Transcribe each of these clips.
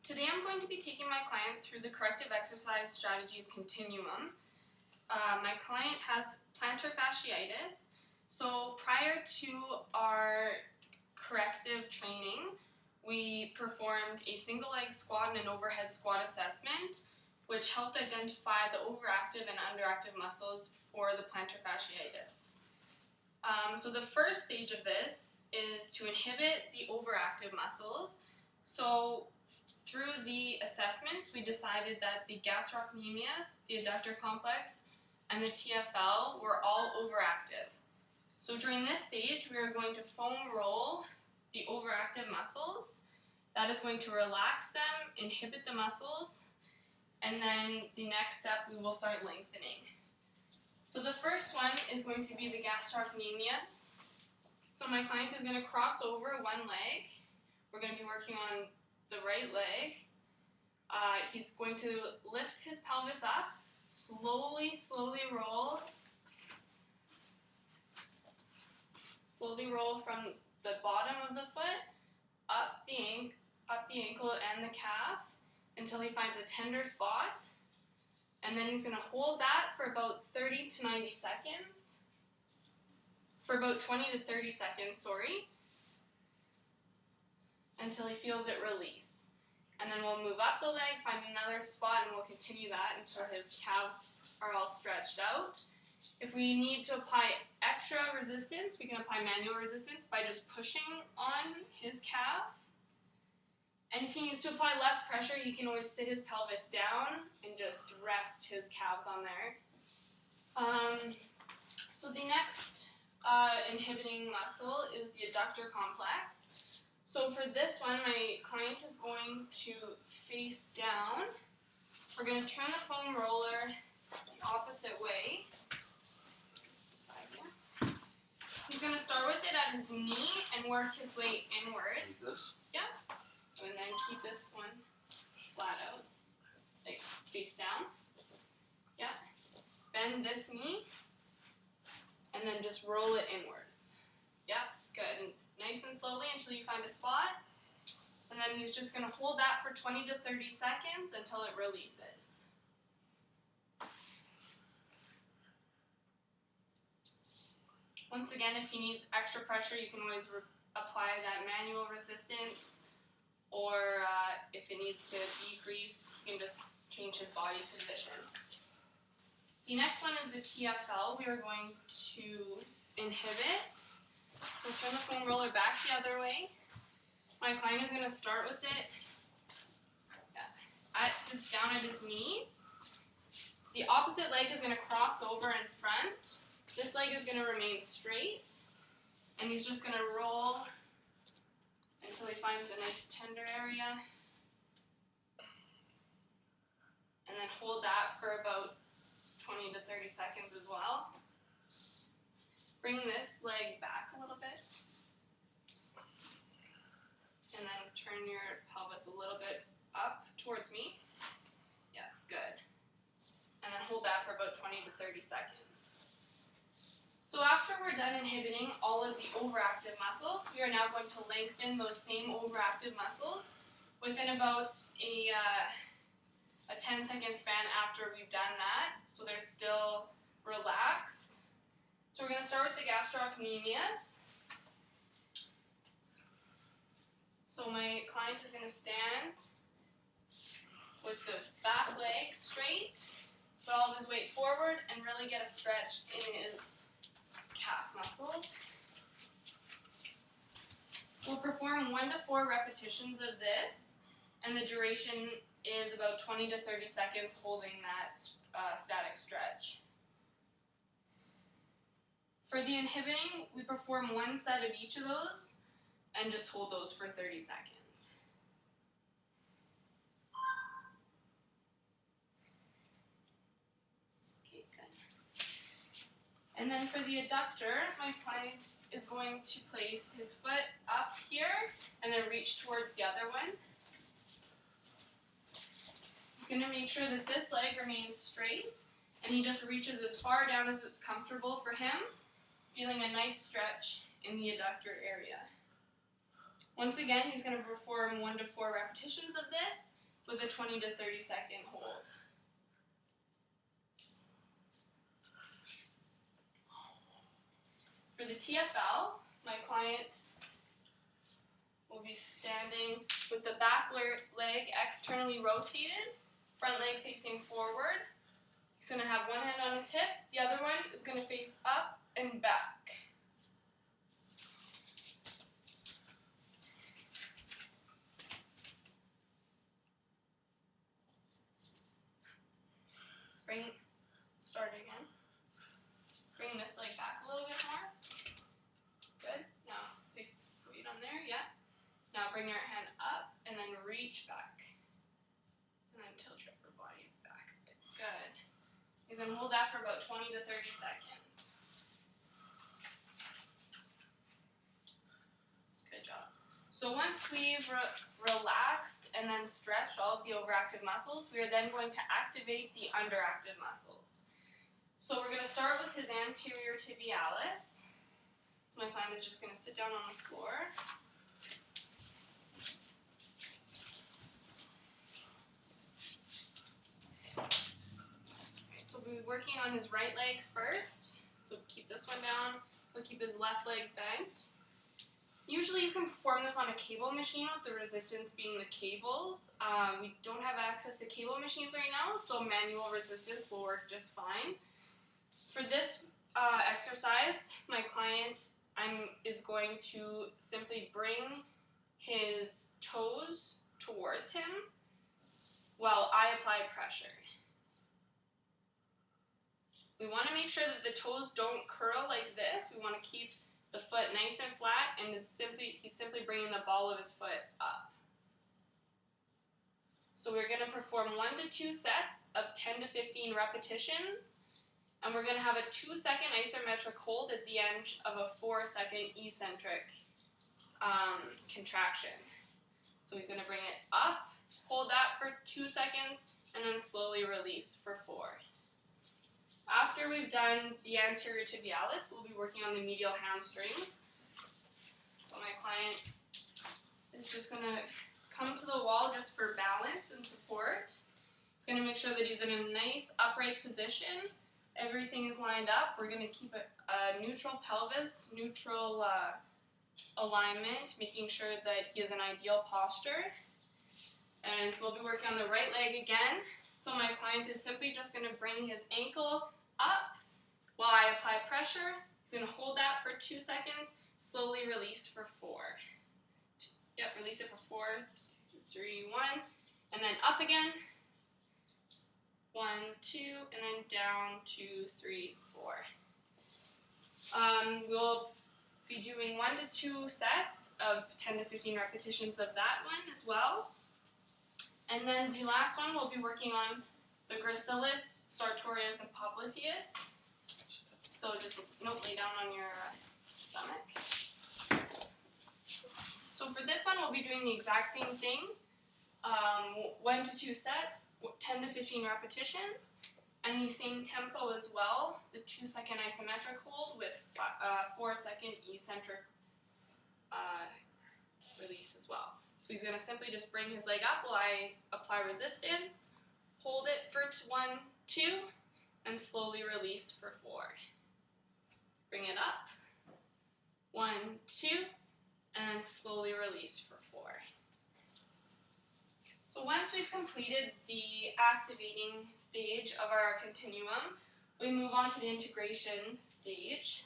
Today I'm going to be taking my client through the corrective exercise strategies continuum. My client has plantar fasciitis, so prior to our corrective training, we performed a single leg squat and an overhead squat assessment, which helped identify the overactive and underactive muscles for the plantar fasciitis. So the first stage of this is to inhibit the overactive muscles. So through the assessments, we decided that the gastrocnemius, the adductor complex, and the TFL were all overactive. So during this stage, we are going to foam roll the overactive muscles. That is going to relax them, inhibit the muscles, and then the next step, we will start lengthening. So the first one is going to be the gastrocnemius. So my client is going to cross over one leg. We're going to be working on the right leg. He's going to lift his pelvis up, slowly roll. Slowly roll from the bottom of the foot up the ankle and the calf until he finds a tender spot. And then he's going to hold that for about 30 to 90 seconds. For about 20 to 30 seconds, until he feels it release. And then we'll move up the leg, find another spot, and we'll continue that until his calves are all stretched out. If we need to apply extra resistance, we can apply manual resistance by just pushing on his calf. And if he needs to apply less pressure, he can always sit his pelvis down and just rest his calves on there. So the next inhibiting muscle is the adductor complex. So for this one, my client is going to face down. We're going to turn the foam roller the opposite way. Just beside you. He's going to start with it at his knee and work his way inwards. Like this? Yeah. And then keep this one flat out, like face down. Yeah. Bend this knee, and then just roll it inwards. Yeah, good. And nice and slowly until you find a spot. And then he's just going to hold that for 20 to 30 seconds until it releases. Once again, if he needs extra pressure, you can always apply that manual resistance. Or if it needs to decrease, you can just change his body position. The next one is the TFL. We are going to inhibit. So turn the foam roller back the other way. My client is going to start with it down at his knees. The opposite leg is going to cross over in front. This leg is going to remain straight. And he's just going to roll until he finds a nice tender area. And then hold that for about 20 to 30 seconds as well. Bring this leg back a little bit. And then turn your pelvis a little bit up towards me. Yeah, good. And then hold that for about 20 to 30 seconds. So after we're done inhibiting all of the overactive muscles, we are now going to lengthen those same overactive muscles within about a 10-second span after we've done that, so they're still relaxed. So we're going to start with the gastrocnemius. So my client is going to stand with this back leg straight, put all of his weight forward, and really get a stretch in his calf muscles. We'll perform 1 to 4 repetitions of this, and the duration is about 20 to 30 seconds holding that static stretch. For the inhibiting, we perform 1 set of each of those and just hold those for 30 seconds. And then for the adductor, my client is going to place his foot up here and then reach towards the other one. He's going to make sure that this leg remains straight and he just reaches as far down as it's comfortable for him, feeling a nice stretch in the adductor area. Once again, he's going to perform 1 to 4 repetitions of this with a 20 to 30 second hold. For the TFL, my client will be standing with the back leg externally rotated, front leg facing forward. He's going to have one hand on his hip, the other one is going to face up and back. Start again. Bring this leg back a little bit more. Good. Now place weight on there, yeah. Now bring your hand up and then reach back. And then tilt your upper body back a bit. Good. He's going to hold that for about 20 to 30 seconds. Good job. So once we've relaxed and then stretched all of the overactive muscles, we are then going to activate the underactive muscles. So we're going to start with his anterior tibialis. So my client is just going to sit down on the floor. Okay, so we'll be working on his right leg first. So keep this one down. We'll keep his left leg bent. Usually you can perform this on a cable machine with the resistance being the cables. We don't have access to cable machines right now, so manual resistance will work just fine. For this exercise, my client is going to simply bring his toes towards him while I apply pressure. We want to make sure that the toes don't curl like this. We want to keep the foot nice and flat, and he's simply bringing the ball of his foot up. So we're going to perform 1 to 2 sets of 10 to 15 repetitions, and we're going to have a 2-second isometric hold at the end of a 4-second eccentric contraction. So he's going to bring it up, hold that for 2 seconds, and then slowly release for 4. After we've done the anterior tibialis, we'll be working on the medial hamstrings. So my client is just going to come to the wall just for balance and support. He's going to make sure that he's in a nice upright position. Everything is lined up. We're going to keep a neutral pelvis, neutral alignment, making sure that he has an ideal posture. And we'll be working on the right leg again. So my client is simply just going to bring his ankle up while I apply pressure. He's going to hold that for 2 seconds, slowly release for 4. Yep, release it for 4, 3, 1, and then up again. 1, 2, and then down, 2, 3, 4. We'll be doing 1 to 2 sets of 10 to 15 repetitions of that one as well. And then the last one, we'll be working on the gracilis, sartorius, and popliteus. So just lay down on your stomach. So for this one, we'll be doing the exact same thing. 1 to 2 sets, 10 to 15 repetitions, and the same tempo as well. The 2-second isometric hold with 4-second eccentric release as well. So he's going to simply just bring his leg up while I apply resistance, hold it for 1, 2, and slowly release for 4. Bring it up, 1, 2, and slowly release for 4. So once we've completed the activating stage of our continuum, we move on to the integration stage.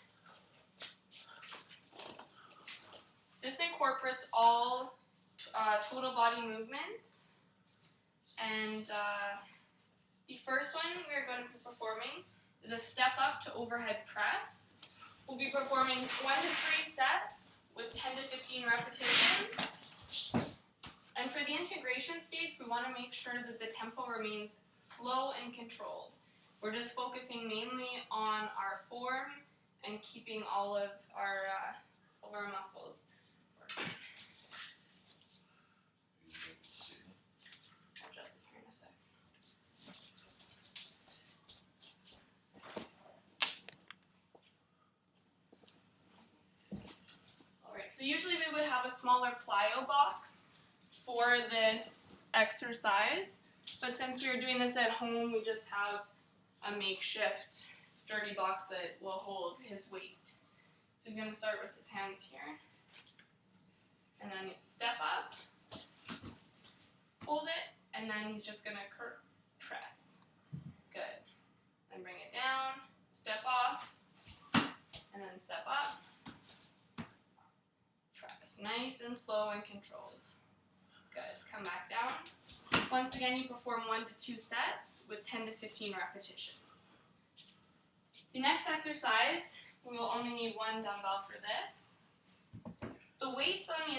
This incorporates all total body movements, and the first one we're going to be performing is a step up to overhead press. We'll be performing 1 to 3 sets with 10 to 15 repetitions. And for the integration stage, we want to make sure that the tempo remains slow and controlled. We're just focusing mainly on our form and keeping all of our muscles working. I'll adjust it here in a sec. Alright, so usually we would have a smaller plyo box for this exercise, but since we are doing this at home, we just have a makeshift sturdy box that will hold his weight. So he's going to start with his hands here, and then step up, hold it, and then he's just going to press. Good. Then bring it down, step off, and then step up, press. Nice and slow and controlled. Good. Come back down. Once again, you perform 1 to 2 sets with 10 to 15 repetitions. The next exercise, we will only need 1 dumbbell for this. The weights on the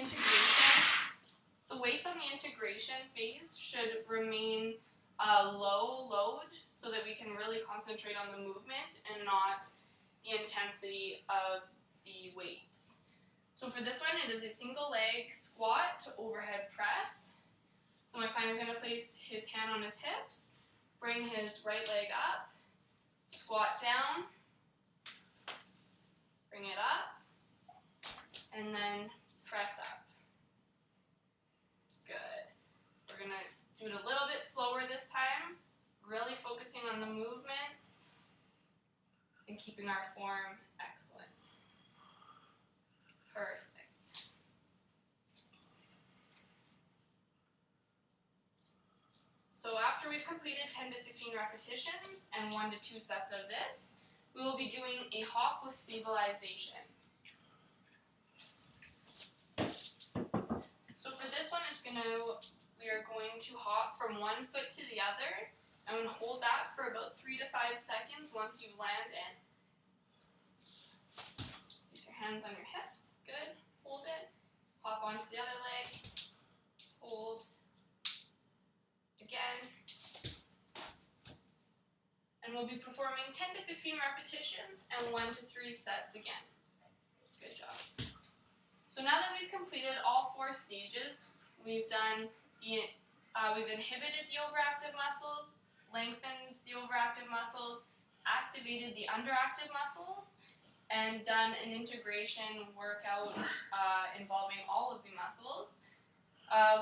integration phase should remain low load so that we can really concentrate on the movement and not the intensity of the weights. So for this one, it is a single leg squat to overhead press. So my client is going to place his hand on his hips, bring his right leg up, squat down, bring it up, and then press up. Good. We're going to do it a little bit slower this time, really focusing on the movements and keeping our form excellent. Perfect. So after we've completed 10 to 15 repetitions and 1 to 2 sets of this, we will be doing a hop with stabilization. So for this one, we are going to hop from one foot to the other and hold that for about 3 to 5 seconds once you land in. Place your hands on your hips. Good. Hold it. Hop onto the other leg. Hold. Again. And we'll be performing 10 to 15 repetitions and 1 to 3 sets again. Good job. So now that we've completed all 4 stages, we've inhibited the overactive muscles, lengthened the overactive muscles, activated the underactive muscles, and done an integration workout involving all of the muscles.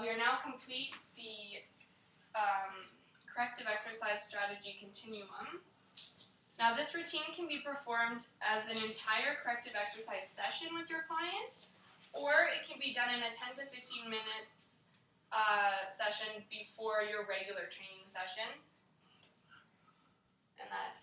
We are now complete the corrective exercise strategy continuum. Now this routine can be performed as an entire corrective exercise session with your client, or it can be done in a 10 to 15 minutes session before your regular training session. And that